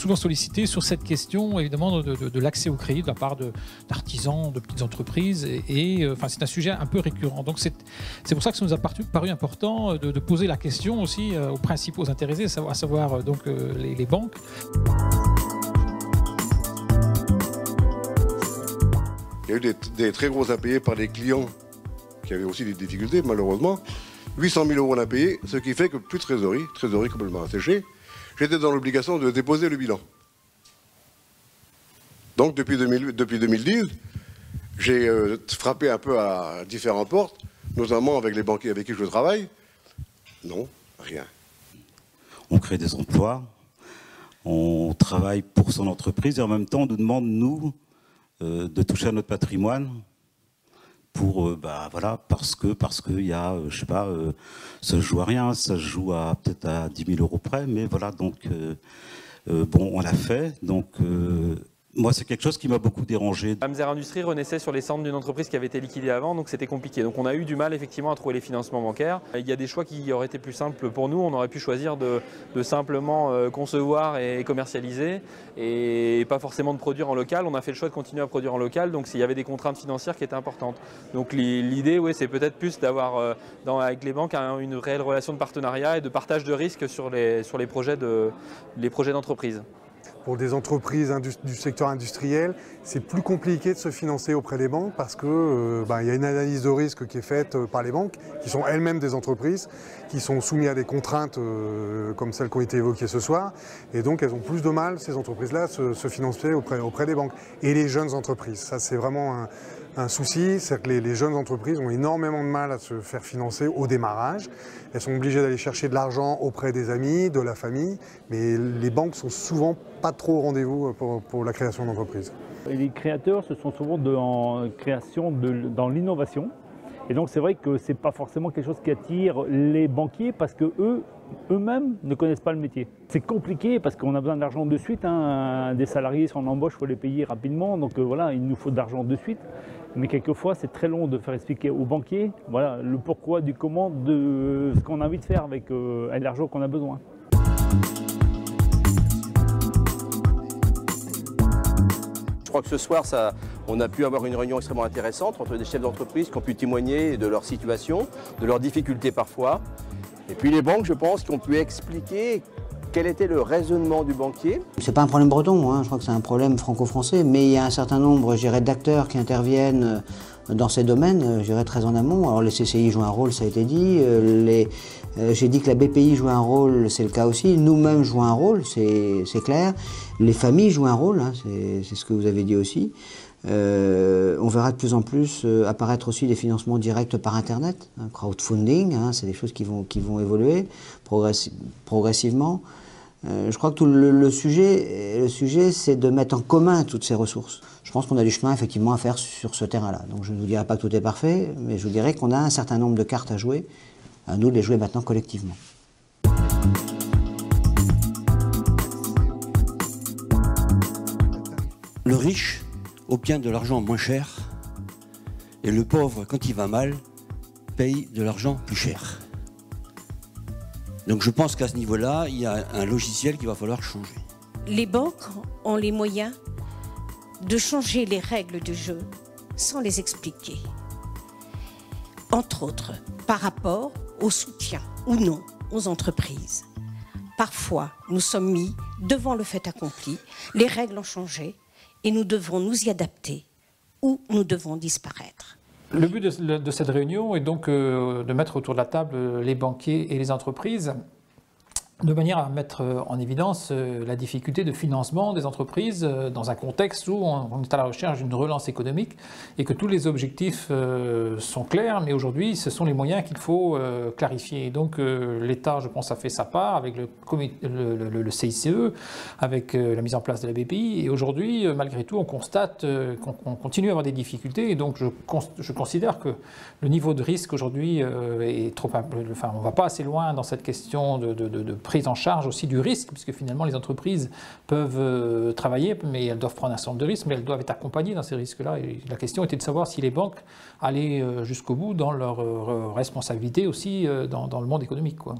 souvent sollicité sur cette question, évidemment, de l'accès au crédit de la part d'artisans, de petites entreprises. Enfin, c'est un sujet un peu récurrent. Donc, c'est pour ça que ça nous a paru important de poser la question aussi aux principaux intéressés, à savoir donc, les banques. Il y a eu des très gros impayés par des clients qui avaient aussi des difficultés, malheureusement. 800 000 € d'impayés, ce qui fait que plus de trésorerie complètement asséchée. J'étais dans l'obligation de déposer le bilan. Donc depuis 2010, j'ai frappé un peu à différentes portes, notamment avec les banquiers avec qui je travaille. Non, rien. On crée des emplois, on travaille pour son entreprise et en même temps on nous demande, nous, de toucher à notre patrimoine pour, voilà, parce qu'il y a, je sais pas, ça se joue à rien, ça se joue à peut-être à 10 000 € près, mais voilà, donc, bon, on l'a fait, donc... moi, c'est quelque chose qui m'a beaucoup dérangé. Amzer Industries renaissait sur les cendres d'une entreprise qui avait été liquidée avant, donc c'était compliqué. Donc on a eu du mal effectivement à trouver les financements bancaires. Il y a des choix qui auraient été plus simples pour nous. On aurait pu choisir de simplement concevoir et commercialiser et pas forcément de produire en local. On a fait le choix de continuer à produire en local, donc il y avait des contraintes financières qui étaient importantes. Donc l'idée, oui, c'est peut-être plus d'avoir avec les banques une réelle relation de partenariat et de partage de risques sur les projets d'entreprise. Pour des entreprises du secteur industriel, c'est plus compliqué de se financer auprès des banques parce que y a une analyse de risque qui est faite par les banques, qui sont elles-mêmes des entreprises, qui sont soumises à des contraintes comme celles qui ont été évoquées ce soir. Et donc elles ont plus de mal, ces entreprises-là, à se financer auprès des banques. Et les jeunes entreprises, ça c'est vraiment un souci, c'est que les jeunes entreprises ont énormément de mal à se faire financer au démarrage. Elles sont obligées d'aller chercher de l'argent auprès des amis, de la famille, mais les banques sont souvent pas trop au rendez-vous pour la création d'entreprises. Les créateurs, ce sont souvent en création dans l'innovation. Et donc c'est vrai que ce n'est pas forcément quelque chose qui attire les banquiers parce que eux-mêmes ne connaissent pas le métier. C'est compliqué parce qu'on a besoin d'argent de suite. Des salariés, si on embauche, il faut les payer rapidement. Donc voilà, il nous faut de l'argent de suite. Mais quelquefois, c'est très long de faire expliquer aux banquiers voilà, le pourquoi du comment de ce qu'on a envie de faire avec l'argent qu'on a besoin. Je crois que ce soir, on a pu avoir une réunion extrêmement intéressante entre des chefs d'entreprise qui ont pu témoigner de leur situation, de leurs difficultés parfois. Et puis les banques, je pense, qui ont pu expliquer quel était le raisonnement du banquier. C'est pas un problème breton, hein, je crois que c'est un problème franco-français, mais il y a un certain nombre, je dirais, d'acteurs qui interviennent dans ces domaines, je dirais très en amont. Alors les CCI jouent un rôle, ça a été dit. J'ai dit que la BPI jouait un rôle, c'est le cas aussi. Nous-mêmes jouons un rôle, c'est clair. Les familles jouent un rôle, hein, c'est ce que vous avez dit aussi. On verra de plus en plus apparaître aussi des financements directs par Internet, hein, crowdfunding, hein, c'est des choses qui vont évoluer progressivement. Je crois que le sujet, c'est de mettre en commun toutes ces ressources. Je pense qu'on a du chemin effectivement à faire sur ce terrain-là. Donc je ne vous dirai pas que tout est parfait, mais je vous dirai qu'on a un certain nombre de cartes à jouer. À nous de les jouer maintenant collectivement. Le riche obtient de l'argent moins cher et le pauvre, quand il va mal, paye de l'argent plus cher. Donc je pense qu'à ce niveau-là, il y a un logiciel qu'il va falloir changer. Les banques ont les moyens de changer les règles du jeu sans les expliquer. Entre autres, par rapport au soutien ou non aux entreprises. Parfois, nous sommes mis devant le fait accompli, les règles ont changé et nous devons nous y adapter ou nous devons disparaître. Le but de cette réunion est donc de mettre autour de la table les banquiers et les entreprises de manière à mettre en évidence la difficulté de financement des entreprises dans un contexte où on est à la recherche d'une relance économique et que tous les objectifs sont clairs, mais aujourd'hui ce sont les moyens qu'il faut clarifier. Donc l'État, je pense, a fait sa part avec le CICE, avec la mise en place de la BPI, et aujourd'hui, malgré tout, on constate qu'on continue à avoir des difficultés, et donc je considère que le niveau de risque aujourd'hui est trop... Enfin, on ne va pas assez loin dans cette question de prise en charge aussi du risque, puisque finalement les entreprises peuvent travailler, mais elles doivent prendre un certain nombre de risques, mais elles doivent être accompagnées dans ces risques-là. Et la question était de savoir si les banques allaient jusqu'au bout dans leur responsabilité aussi dans le monde économique, quoi.